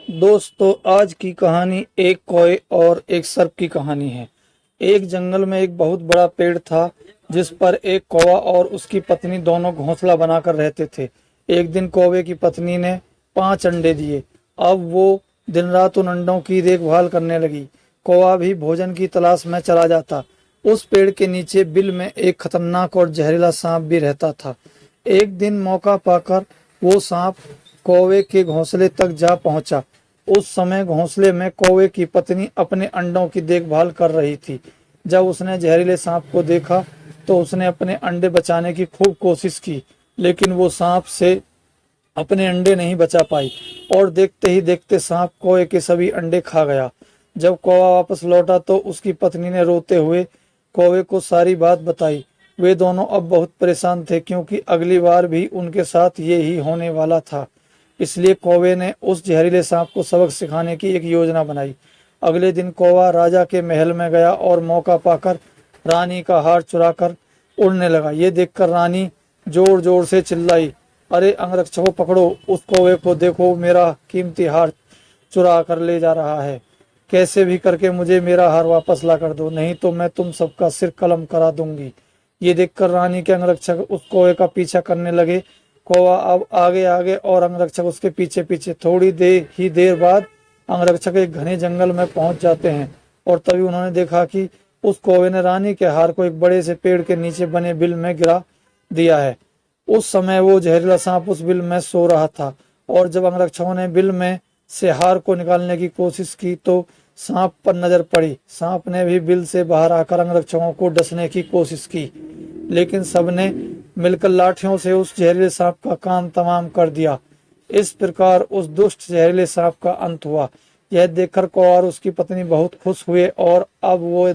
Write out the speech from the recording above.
दोस्तों, आज की कहानी एक कौवे और एक सर्प की कहानी है। एक जंगल में एक बहुत बड़ा पेड़ था जिस पर एक कौवा और उसकी पत्नी दोनों घोंसला बनाकर रहते थे। एक दिन कौवे की पत्नी ने 5 अंडे दिए। अब वो दिन रात उन अंडों की देखभाल करने लगी। कौवा भी भोजन की तलाश में चला जाता। उस पेड़ के नीचे बिल में एक खतरनाक और जहरीला सांप भी रहता था। एक दिन मौका पाकर वो सांप कौवे के घोंसले तक जा पहुंचा। उस समय घोंसले में कौवे की पत्नी अपने अंडों की देखभाल कर रही थी। जब उसने जहरीले सांप को देखा तो उसने अपने अंडे बचाने की खूब कोशिश की, लेकिन वो सांप से अपने अंडे नहीं बचा पाई और देखते ही देखते सांप कौवे के सभी अंडे खा गया। जब कौवा वापस लौटा तो उसकी पत्नी ने रोते हुए कौवे को सारी बात बताई। वे दोनों अब बहुत परेशान थे क्योंकि अगली बार भी उनके साथ ये ही होने वाला था। इसलिए कौवे ने उस जहरीले सांप को सबक सिखाने की एक योजना बनाई। अगले दिन कौवा राजा के महल में गया और मौका पाकर रानी का हार चुराकर उड़ने लगा। ये देखकर रानी जोर जोर से चिल्लाई, अरे अंगरक्षकों, पकड़ो उस कौवे को, देखो मेरा कीमती हार चुरा कर ले जा रहा है। कैसे भी करके मुझे मेरा हार वापस ला कर दो, नहीं तो मैं तुम सबका सिर कलम करा दूंगी। ये देखकर रानी के अंगरक्षक उस कौवे का पीछा करने लगे। कौवा अब आगे आगे और अंगरक्षक उसके पीछे पीछे। थोड़ी देर बाद अंगरक्षक एक घने जंगल में पहुंच जाते हैं और तभी उन्होंने देखा कि उस कौवे ने रानी के हार को एक बड़े से पेड़ के नीचे बने बिल में गिरा दिया है। उस समय वो जहरीला सांप उस बिल में सो रहा था और जब अंगरक्षकों ने बिल में से हार को निकालने की कोशिश की तो सांप पर नजर पड़ी। सांप ने भी बिल से बाहर आकर अंगरक्षकों को डसने की कोशिश की, लेकिन सबने मिलकर लाठियों से उस जहरीले सांप का काम तमाम कर दिया। इस प्रकार उस दुष्ट जहरीले सांप का अंत हुआ। यह देखकर कौवा और उसकी पत्नी बहुत खुश हुए और अब वो